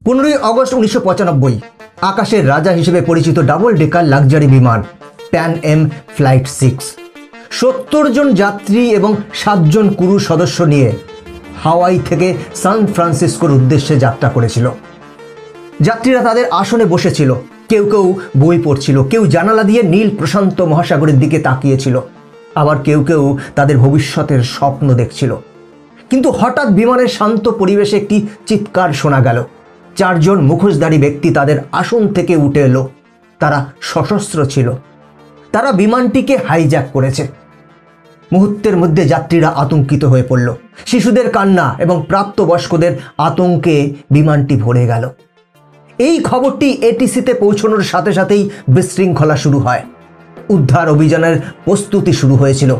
15ই August 1995 আকাশের রাজা হিসেবে পরিচিত ডাবল ডেকার লাক্সারি বিমান প্যান এম ফ্লাইট 6 70 জন যাত্রী এবং 7 জন ক্রু সদস্য নিয়ে হাওয়াই থেকে সান ফ্রান্সিসকোর উদ্দেশ্যে যাত্রা করেছিল। যাত্রীরা তাদের আসনে বসেছিল, কেউ কেউ বই পড়ছিল, কেউ জানালা দিয়ে নীল প্রশান্ত মহাসাগরের দিকে তাকিয়েছিল, আবার কেউ কেউ তাদের ভবিষ্যতের স্বপ্ন দেখছিল। কিন্তু হঠাৎ বিমানের শান্ত পরিবেশে একটি চিৎকার শোনা গেল। 4 জন মুখোশধারী ব্যক্তি তাদের আসন থেকে উঠে এলো। তারা সশস্ত্র ছিল। তারা বিমানটিকে হাইজ্যাক করেছে। মুহূর্তের মধ্যে যাত্রীরা আতঙ্কিত হয়ে পড়ল। শিশুদের কান্না এবং প্রাপ্তবয়স্কদের আতঙ্কে বিমানটি ভরে গেল। এই খবরটি এটিসিতে পৌঁছানোর সাথে সাথেই বিশৃঙ্খলা শুরু হয়। উদ্ধার অভিযানের প্রস্তুতি শুরু হয়েছিল।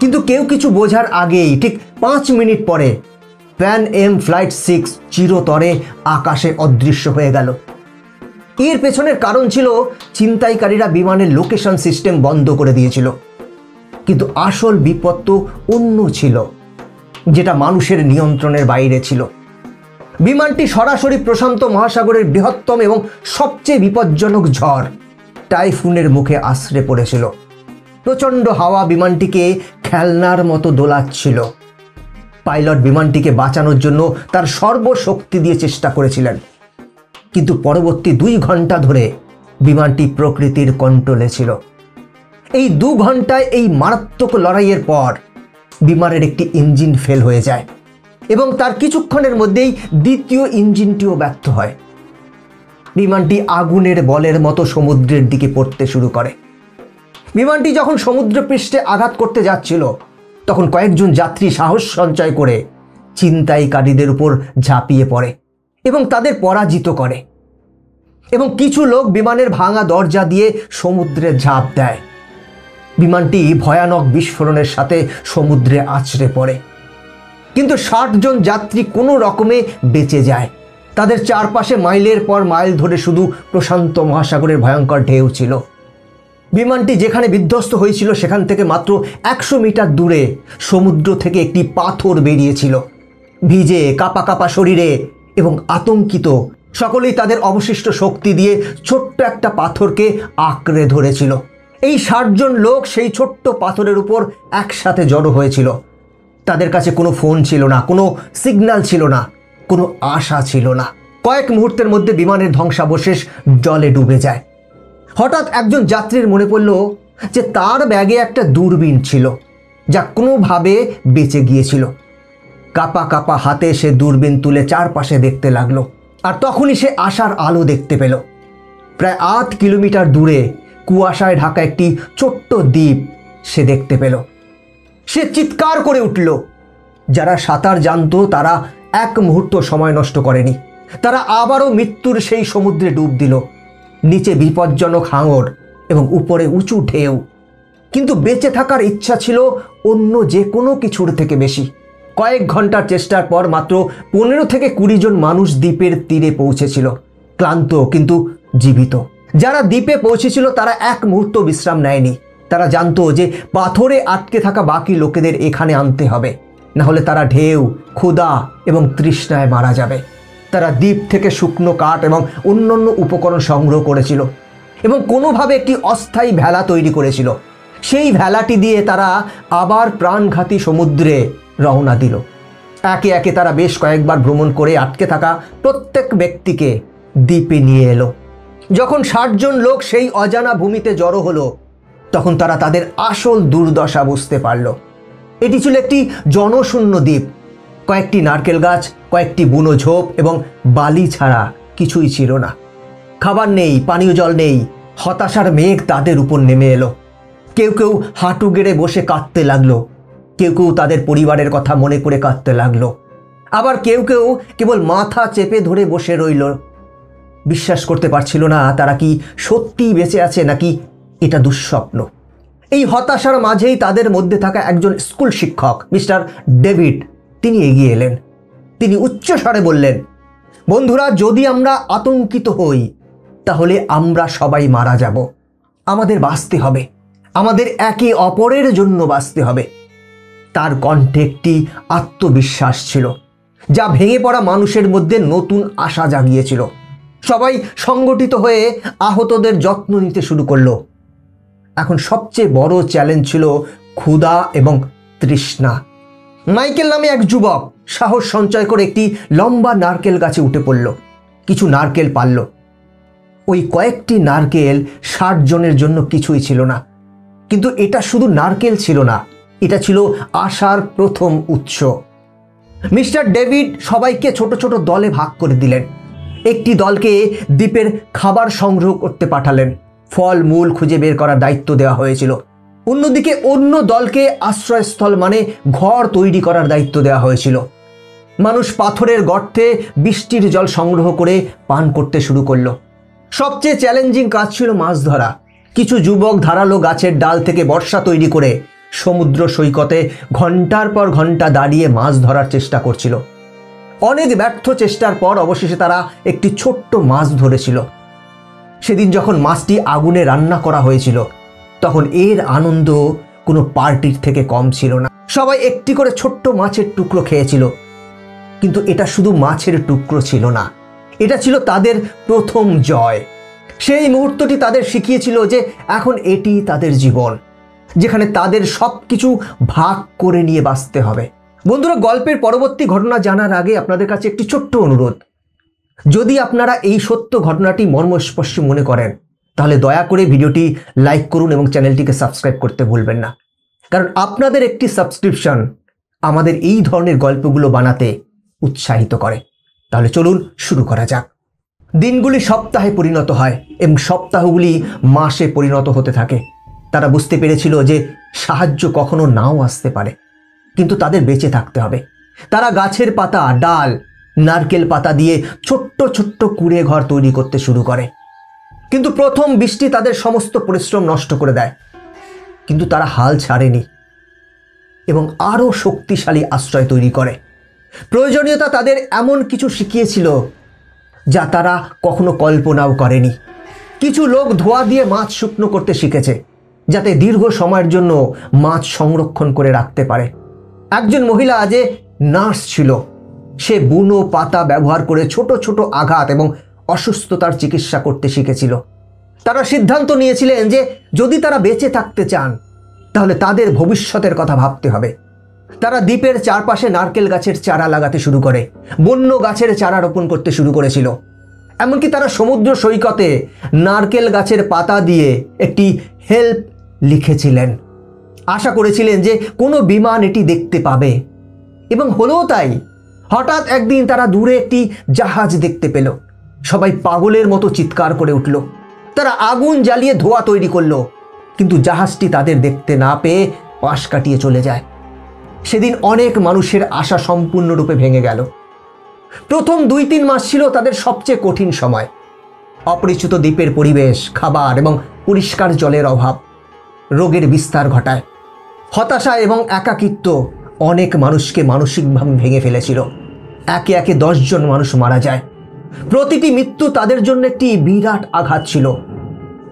কিন্তু কেউ কিছু বোঝার আগেই ঠিক 5 মিনিট পরে প্যান এম ফ্লাইট 6 চিরতরে আকাশে অদৃশ্য হয়ে গেল। এর পেছনের কারণ ছিল ছিনতাইকারীরা বিমানের লোকেশন সিস্টেম বন্ধ করে দিয়েছিল। কিন্তু আসল বিপদ তো অন্য ছিল, যেটা মানুষের নিয়ন্ত্রণের বাইরে ছিল। বিমানটি সরাসরি প্রশান্ত মহাসাগরের বৃহত্তম এবং সবচেয়ে বিপজ্জনক ঝড় টাইফুনের মুখে আছড়ে পড়েছিল। প্রচণ্ড হাওয়া বিমানটিকে খেলনার মতো দোলাচ্ছিল। পাইলট বিমানটিকে বাঁচানোর জন্য তার সর্বশক্তি দিয়ে চেষ্টা করেছিলেন, কিন্তু পরবর্তী 2 ঘন্টা ধরে বিমানটি প্রকৃতির কন্ট্রোলে ছিল। এই 2 ঘন্টায় এই মারাত্মক লড়াইয়ের পর বিমানের একটি ইঞ্জিন ফেল হয়ে যায় এবং তার কিছুক্ষণের মধ্যেই দ্বিতীয় ইঞ্জিনটিও ব্যর্থ হয়। বিমানটি আগুনের বলের মতো সমুদ্রের দিকে পড়তে শুরু করে। বিমানটি যখন সমুদ্রপৃষ্ঠে আঘাত করতে যাচ্ছিল, তখন কয়েকজন যাত্রী সাহস সঞ্চয় করে ছিনতাইকারীদের উপর ঝাঁপিয়ে পড়ে এবং তাদের পরাজিত করে, এবং কিছু লোক বিমানের ভাঙা দরজা দিয়ে সমুদ্রে ঝাঁপ দেয়। বিমানটি ভয়ানক বিস্ফোরণের সাথে সমুদ্রে আছড়ে পড়ে, কিন্তু 60 জন যাত্রী কোনো রকমে বেঁচে যায়। তাদের চারপাশে মাইলের পর মাইল ধরে শুধু প্রশান্ত মহাসাগরের ভয়ঙ্কর ঢেউ ছিল। বিমানটি যেখানে বিধ্বস্ত হয়েছিল সেখান থেকে মাত্র 100 মিটার দূরে সমুদ্র থেকে একটি পাথর বেরিয়েছিল। ভিজে কাঁপা কাঁপা শরীরে এবং আতঙ্কিত সকলেই তাদের অবশিষ্ট শক্তি দিয়ে ছোট্ট একটা পাথরকে আঁকড়ে ধরেছিল। এই 60 জন লোক সেই ছোট্ট পাথরের উপর একসাথে জড়ো হয়েছিল। তাদের কাছে কোনো ফোন ছিল না, কোনো সিগন্যাল ছিল না, কোনো আশা ছিল না। কয়েক মুহূর্তের মধ্যে বিমানের ধ্বংসাবশেষ জলে ডুবে যায়। হঠাৎ একজন যাত্রীর মনে পড়ল যে তার ব্যাগে একটা দূরবীন ছিল, যা কোনোভাবে বেঁচে গিয়েছিল। কাঁপা কাঁপা হাতে সে দূরবীন তুলে চারপাশে দেখতে লাগলো, আর তখনই সে আশার আলো দেখতে পেল। প্রায় 8 কিলোমিটার দূরে কুয়াশায় ঢাকা একটি ছোট্ট দ্বীপ সে দেখতে পেল। সে চিৎকার করে উঠল। যারা সাঁতার জানতো তারা এক মুহূর্ত সময় নষ্ট করেনি। তারা আবারও মৃত্যুর সেই সমুদ্রে ডুব দিল। নিচে বিপজ্জনক হাঙর এবং উপরে উঁচু ঢেউ, কিন্তু বেঁচে থাকার ইচ্ছা ছিল অন্য যে কোনো কিছুর থেকে বেশি। কয়েক ঘন্টার চেষ্টার পর মাত্র 15 থেকে 20 জন মানুষ দ্বীপের তীরে পৌঁছেছিল, ক্লান্ত কিন্তু জীবিত। যারা দ্বীপে পৌঁছেছিল তারা এক মুহূর্ত বিশ্রাম নেয়নি। তারা জানতো যে পাথরে আটকে থাকা বাকি লোকেদের এখানে আনতে হবে, না হলে তারা ঢেউ, ক্ষুধা এবং তৃষ্ণায় মারা যাবে। তারা দ্বীপ থেকে শুকনো কাঠ এবং অন্যান্য উপকরণ সংগ্রহ করেছিল এবং কোনোভাবে একটি অস্থায়ী ভেলা তৈরি করেছিল। সেই ভেলাটি দিয়ে তারা আবার প্রাণঘাতী সমুদ্রে রওনা দিল। একে একে তারা বেশ কয়েকবার ভ্রমণ করে আটকে থাকা প্রত্যেক ব্যক্তিকে দ্বীপে নিয়ে এলো। যখন 60 জন লোক সেই অজানা ভূমিতে জড়ো হলো, তখন তারা তাদের আসল দুর্দশা বুঝতে পারল। এটি ছিল একটি জনশূন্য দ্বীপ। কয়েকটি নারকেল গাছ, কয়েকটি বুনো ঝোপ এবং বালি ছাড়া কিছুই ছিল না। খাবার নেই, পানীয় জল নেই। হতাশার মেঘ তাদের উপর নেমে এলো। কেউ কেউ হাঁটু গেড়ে বসে কাঁদতে লাগলো, কেউ কেউ তাদের পরিবারের কথা মনে করে কাঁদতে লাগলো, আবার কেউ কেউ কেবল মাথা চেপে ধরে বসে রইল। বিশ্বাস করতে পারছিল না তারা কি সত্যিই বেঁচে আছে নাকি এটা দুঃস্বপ্ন। এই হতাশার মাঝেই তাদের মধ্যে থাকা একজন স্কুল শিক্ষক মিস্টার ডেভিড, তিনি এগিয়ে এলেন। তিনি উচ্চস্বরে বললেন, বন্ধুরা, যদি আমরা আতঙ্কিত হই তাহলে আমরা সবাই মারা যাব। আমাদের বাঁচতে হবে, আমাদের একে অপরের জন্য বাঁচতে হবে। তার কণ্ঠে একটি আত্মবিশ্বাস ছিল। যা ভেঙে পড়া মানুষের মধ্যে নতুন আশা জাগিয়েছিল। সবাই সংগঠিত হয়ে আহতদের যত্ন নিতে শুরু করলো। এখন সবচেয়ে বড় চ্যালেঞ্জ ছিল ক্ষুধা এবং তৃষ্ণা। মাইকেল নামে এক যুবক সাহস সঞ্চয় করে একটি লম্বা নারকেল গাছে উঠে পড়ল। কিছু নারকেল পারল। ওই কয়েকটি নারকেল 60 জনের জন্য কিছুই ছিল না, কিন্তু এটা শুধু নারকেল ছিল না, এটা ছিল আশার প্রথম উৎস। মিস্টার ডেভিড সবাইকে ছোট ছোট দলে ভাগ করে দিলেন। একটি দলকে দ্বীপের খাবার সংগ্রহ করতে পাঠালেন, ফল মূল খুঁজে বের করার দায়িত্ব দেওয়া হয়েছিল। অন্যদিকে অন্য দলকে আশ্রয়স্থল মানে ঘর তৈরি করার দায়িত্ব দেওয়া হয়েছিল। মানুষ পাথরের গর্তে বৃষ্টির জল সংগ্রহ করে পান করতে শুরু করলো। সবচেয়ে চ্যালেঞ্জিং কাজ ছিল মাছ ধরা। কিছু যুবক ধারালো গাছের ডাল থেকে বর্ষা তৈরি করে সমুদ্র সৈকতে ঘন্টার পর ঘন্টা দাঁড়িয়ে মাছ ধরার চেষ্টা করছিল। অনেক ব্যর্থ চেষ্টার পর অবশেষে তারা একটি ছোট্ট মাছ ধরেছিল। সেদিন যখন মাছটি আগুনে রান্না করা হয়েছিল, তখন এর আনন্দ কোনো পার্টির থেকে কম ছিল না। সবাই একটি করে ছোট্ট মাছের টুকরো খেয়েছিল, কিন্তু এটা শুধু মাছের টুকরো ছিল না, এটা ছিল তাদের প্রথম জয়। সেই মুহূর্তটি তাদের শিখিয়েছিল যে এখন এটি তাদের জীবন, যেখানে তাদের সবকিছু ভাগ করে নিয়ে বাঁচতে হবে। বন্ধুরা, গল্পের পরবর্তী ঘটনা জানার আগে আপনাদের কাছে একটি ছোট্ট অনুরোধ। যদি আপনারা এই সত্য ঘটনাটি মর্মস্পর্শী মনে করেন, তাহলে দয়া করে ভিডিওটি লাইক করুন এবং চ্যানেলটিকে সাবস্ক্রাইব করতে ভুলবেন না, কারণ আপনাদের একটি সাবস্ক্রিপশন আমাদের এই ধরনের গল্পগুলো বানাতে উৎসাহিত করে। তাহলে চলুন শুরু করা যাক। দিনগুলি সপ্তাহে পরিণত হয় এবং সপ্তাহগুলি মাসে পরিণত হতে থাকে। তারা বুঝতে পেরেছিল যে সাহায্য কখনো নাও আসতে পারে, কিন্তু তাদের বেঁচে থাকতে হবে। তারা গাছের পাতা, ডাল, নারকেল পাতা দিয়ে ছোট্ট ছোট্ট কুঁড়ে ঘর তৈরি করতে শুরু করে। কিন্তু প্রথম বৃষ্টি তাদের সমস্ত পরিশ্রম নষ্ট করে দেয়। কিন্তু তারা হাল ছাড়েনি এবং আরও শক্তিশালী আশ্রয় তৈরি করে। প্রয়োজনীয়তা তাদের এমন কিছু শিখিয়েছিল যা তারা কখনো কল্পনাও করেনি। কিছু লোক ধোঁয়া দিয়ে মাছ শুকনো করতে শিখেছে, যাতে দীর্ঘ সময়ের জন্য মাছ সংরক্ষণ করে রাখতে পারে। একজন মহিলা যে নার্স ছিল, সে বুনো পাতা ব্যবহার করে ছোট ছোট আঘাত এবং অসুস্থতার চিকিৎসা করতে শিখেছিল। তারা সিদ্ধান্ত নিয়েছিলেন যে যদি তারা বেঁচে থাকতে চান, তাহলে তাদের ভবিষ্যতের কথা ভাবতে হবে। তারা দ্বীপের চারপাশে নারকেল গাছের চারা লাগাতে শুরু করে, বন্য গাছের চারা রোপণ করতে শুরু করেছিল। এমনকি তারা সমুদ্র সৈকতে নারকেল গাছের পাতা দিয়ে একটি হেল্প লিখেছিলেন। আশা করেছিলেন যে কোনো বিমান এটি দেখতে পাবে, এবং হলোও তাই। হঠাৎ একদিন তারা দূরে একটি জাহাজ দেখতে পেল। সবাই পাগলের মতো চিৎকার করে উঠল। তারা আগুন জ্বালিয়ে ধোঁয়া তৈরি করলো, কিন্তু জাহাজটি তাদের দেখতে না পেয়ে পাশ কাটিয়ে চলে যায়। সেদিন অনেক মানুষের আশা সম্পূর্ণরূপে ভেঙে গেল। প্রথম 2-3 মাস ছিল তাদের সবচেয়ে কঠিন সময়। অপরিচিত দ্বীপের পরিবেশ, খাবার এবং পরিষ্কার জলের অভাব রোগের বিস্তার ঘটায়। হতাশা এবং একাকিত্ব অনেক মানুষকে মানসিকভাবে ভেঙে ফেলেছিল। একে একে 10 জন মানুষ মারা যায়। প্রতিটি মৃত্যু তাদের জন্য একটি বিরাট আঘাত ছিল।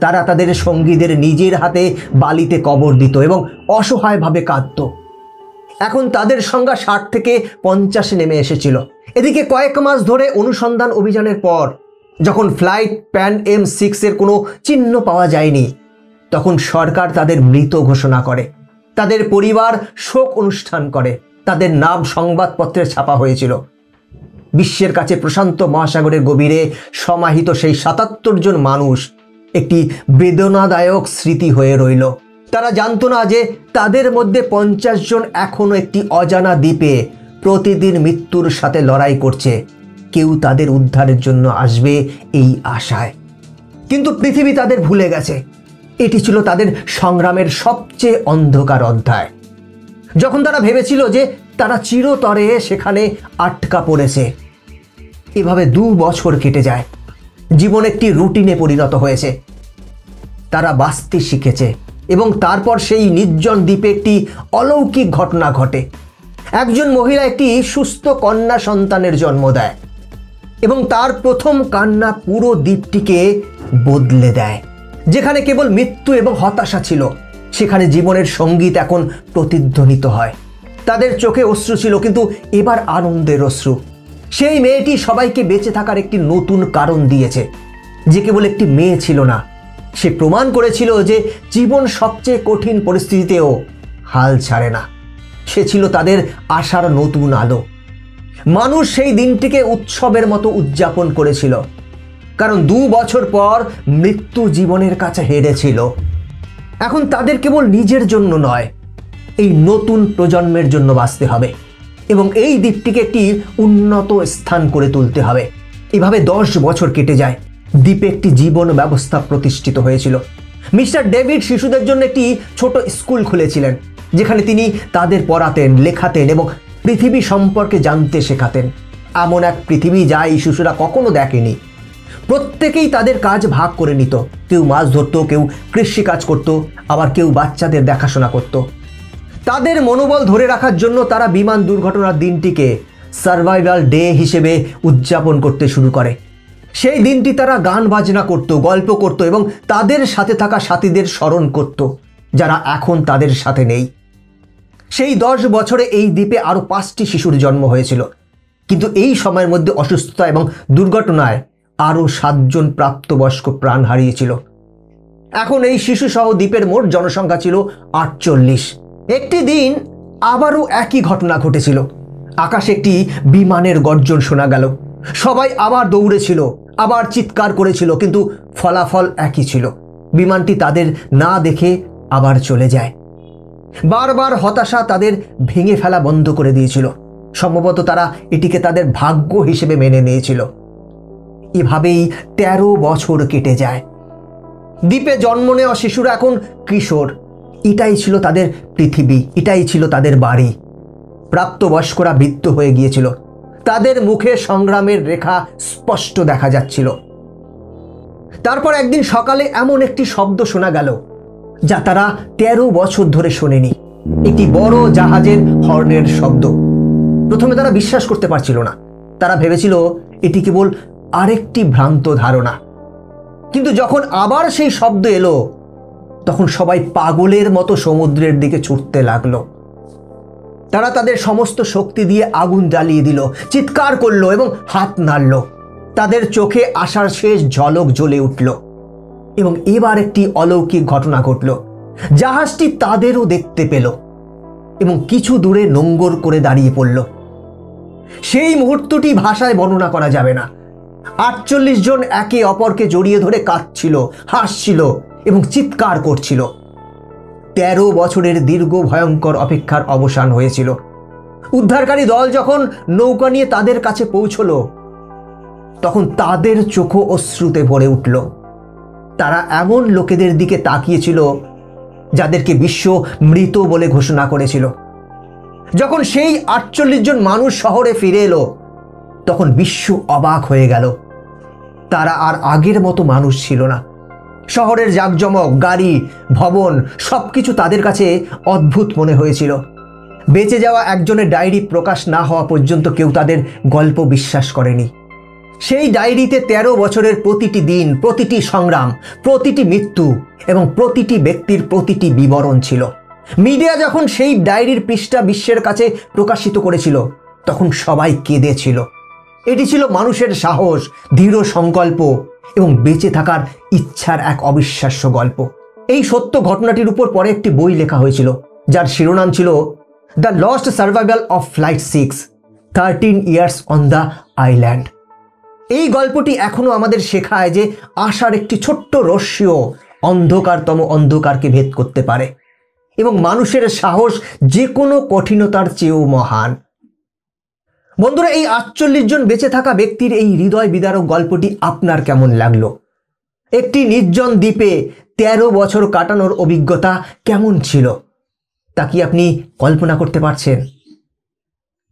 তারা তাদের সঙ্গীদের নিজের হাতে বালিতে কবর দিত এবং অসহায়ভাবে কাঁদত। এখন তাদের সংখ্যা 60 থেকে 50 নেমে এসেছিল। এদিকে কয়েক মাস ধরে অনুসন্ধান অভিযানের পর যখন ফ্লাইট প্যান M6 এর কোনো চিহ্ন পাওয়া যায়নি, তখন সরকার তাদের মৃত ঘোষণা করে। তাদের পরিবার শোক অনুষ্ঠান করে। তাদের নাম সংবাদপত্রে ছাপা হয়েছিল। বিশ্বের কাছে প্রশান্ত মহাসাগরের গভীরে সমাহিত সেই 77 জন মানুষ একটি বেদনাদায়ক স্মৃতি হয়ে রইল। তারা জানতো না যে তাদের মধ্যে 50 জন এখনো একটি অজানা দ্বীপে প্রতিদিন মৃত্যুর সাথে লড়াই করছে। কেউ তাদের উদ্ধারের জন্য আসবে এই আশায়। কিন্তু পৃথিবী তাদের ভুলে গেছে। এটি ছিল তাদের সংগ্রামের সবচেয়ে অন্ধকার অধ্যায়। যখন তারা ভেবেছিল যে তারা চিরতরে সেখানে আটকা পড়েছে। এভাবে 2 বছর কেটে যায়। জীবন একটি রুটিনে পরিণত হয়েছে। তারা বাঁচতে শিখেছে এবং তারপর সেই নির্জন দ্বীপে একটি অলৌকিক ঘটনা ঘটে। একজন মহিলা একটি সুস্থ কন্যা সন্তানের জন্ম দেয় এবং তার প্রথম কান্না পুরো দ্বীপটিকে বদলে দেয়। যেখানে কেবল মৃত্যু এবং হতাশা ছিল, সেখানে জীবনের সঙ্গীত এখন প্রতিধ্বনিত হয়। তাদের চোখে অশ্রু ছিল, কিন্তু এবার আনন্দের অশ্রু। সেই মেয়েটি সবাইকে বেঁচে থাকার একটি নতুন কারণ দিয়েছে। যে কেবল একটি মেয়ে ছিল না, সে প্রমাণ করেছিল যে জীবন সবচেয়ে কঠিন পরিস্থিতিতেও হাল ছাড়ে না। সে ছিল তাদের আশার নতুন আলো। মানুষ সেই দিনটিকে উৎসবের মতো উদযাপন করেছিল, কারণ 2 বছর পর মৃত্যু জীবনের কাছে হেরেছিল। এখন তাদের কেবল নিজের জন্য নয়, এই নতুন প্রজন্মের জন্য বাঁচতে হবে এবং এই দ্বীপটিকে একটি উন্নত স্থান করে তুলতে হবে। এভাবে 10 বছর কেটে যায়। দ্বীপে একটি জীবন ব্যবস্থা প্রতিষ্ঠিত হয়েছিল। মিস্টার ডেভিড শিশুদের জন্য একটি ছোট স্কুল খুলেছিলেন, যেখানে তিনি তাদের পড়াতেন, লেখাতেন এবং পৃথিবী সম্পর্কে জানতে শেখাতেন। এমন এক পৃথিবী যা এই শিশুরা কখনো দেখেনি। প্রত্যেকেই তাদের কাজ ভাগ করে নিত। কেউ মাছ ধরত, কেউ কৃষি কাজ করত, আবার কেউ বাচ্চাদের দেখাশোনা করত। তাদের মনোবল ধরে রাখার জন্য তারা বিমান দুর্ঘটনার দিনটিকে সার্ভাইভাল ডে হিসেবে উদযাপন করতে শুরু করে। সেই দিনটি তারা গান বাজনা করত, গল্প করত এবং তাদের সাথে থাকা সাথীদের স্মরণ করত, যারা এখন তাদের সাথে নেই। সেই 10 বছরে এই দ্বীপে আরও 5টি শিশুর জন্ম হয়েছিল, কিন্তু এই সময়ের মধ্যে অসুস্থতা এবং দুর্ঘটনায় আরও 7 জন প্রাপ্তবয়স্ক প্রাণ হারিয়েছিল। এখন এই শিশু সহ দ্বীপের মোট জনসংখ্যা ছিল 48। একটি দিন আবারও একই ঘটনা ঘটেছিল। আকাশে একটি বিমানের গর্জন শোনা গেল। সবাই আবার দৌড়েছিল, আবার চিৎকার করেছিল, কিন্তু ফলাফল একই ছিল। বিমানটি তাদের না দেখে আবার চলে যায়। বারবার হতাশা তাদের ভেঙে ফেলা বন্ধ করে দিয়েছিল। সম্ভবত তারা এটিকে তাদের ভাগ্য হিসেবে মেনে নিয়েছিল। এভাবেই 13 বছর কেটে যায়। দ্বীপে জন্ম নেওয়া শিশুরা এখন কিশোর। এটাই ছিল তাদের পৃথিবী, এটাই ছিল তাদের বাড়ি। প্রাপ্তবয়স্করা বৃদ্ধ হয়ে গিয়েছিল। তাদের মুখে সংগ্রামের রেখা স্পষ্ট দেখা যাচ্ছিল। তারপর একদিন সকালে এমন একটি শব্দ শোনা গেল যা তারা 13 বছর ধরে শোনেনি। একটি বড় জাহাজের হর্নের শব্দ। প্রথমে তারা বিশ্বাস করতে পারছিল না। তারা ভেবেছিল এটি কেবল আরেকটি ভ্রান্ত ধারণা। কিন্তু যখন আবার সেই শব্দ এলো, তখন সবাই পাগলের মতো সমুদ্রের দিকে ছুটতে লাগলো। তারা তাদের সমস্ত শক্তি দিয়ে আগুন জ্বালিয়ে দিল, চিৎকার করলো এবং হাত নাড়ল। তাদের চোখে আশার শেষ ঝলক জ্বলে উঠল। এবং এবার একটি অলৌকিক ঘটনা ঘটল। জাহাজটি তাদেরও দেখতে পেল এবং কিছু দূরে নোঙ্গর করে দাঁড়িয়ে পড়ল। সেই মুহূর্তটি ভাষায় বর্ণনা করা যাবে না। 48 জন একে অপরকে জড়িয়ে ধরে কাঁদছিল, হাসছিল এবং চিৎকার করছিল। 13 বছরের দীর্ঘ ভয়ঙ্কর অপেক্ষার অবসান হয়েছিল। উদ্ধারকারী দল যখন নৌকা নিয়ে তাদের কাছে পৌঁছল, তখন তাদের চোখ অশ্রুতে ভরে উঠল। তারা এমন লোকেদের দিকে তাকিয়েছিল যাদেরকে বিশ্ব মৃত বলে ঘোষণা করেছিল। যখন সেই 48 জন মানুষ শহরে ফিরে এলো, তখন বিশ্ব অবাক হয়ে গেল। তারা আর আগের মতো মানুষ ছিল না। শহরের জাঁকজমক, গাড়ি, ভবন সবকিছু তাদের কাছে অদ্ভুত মনে হয়েছিল। বেঁচে যাওয়া একজনের ডায়েরি প্রকাশ না হওয়া পর্যন্ত কেউ তাদের গল্প বিশ্বাস করেনি। সেই ডায়েরিতে 13 বছরের প্রতিটি দিন, প্রতিটি সংগ্রাম, প্রতিটি মৃত্যু এবং প্রতিটি ব্যক্তির প্রতিটি বিবরণ ছিল। মিডিয়া যখন সেই ডায়েরির পৃষ্ঠা বিশ্বের কাছে প্রকাশিত করেছিল, তখন সবাই কেঁদেছিল। এটি ছিল মানুষের সাহস, দৃঢ় সংকল্প এবং বেঁচে থাকার ইচ্ছার এক অবিশ্বাস্য গল্প। এই সত্য ঘটনাটির উপর পরে একটি বই লেখা হয়েছিল, যার শিরোনাম ছিল the lost survival of flight 6, 13 years on the island. এই গল্পটি এখনো আমাদের শেখায় যে আশার একটি ছোট্ট রশ্মিও অন্ধকারতম অন্ধকারকে ভেদ করতে পারে এবং মানুষের সাহস যে কোনো কঠিনতার চেয়েও মহান। বন্ধুরা, এই 48 জন বেঁচে থাকা ব্যক্তির এই হৃদয় বিদারক গল্পটি আপনার কেমন লাগলো? একটি নির্জন দ্বীপে 13 বছর কাটানোর অভিজ্ঞতা কেমন ছিল তা কি আপনি কল্পনা করতে পারছেন?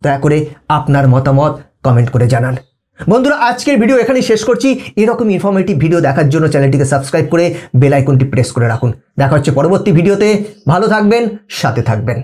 দয়া করে আপনার মতামত কমেন্ট করে জানান। বন্ধুরা, আজকের ভিডিও এখানেই শেষ করছি। এরকম ইনফরমেটিভ ভিডিও দেখার জন্য চ্যানেলটিকে সাবস্ক্রাইব করে বেল আইকনটি প্রেস করে রাখুন। দেখা হচ্ছে পরবর্তী ভিডিওতে। ভালো থাকবেন, সাথে থাকবেন।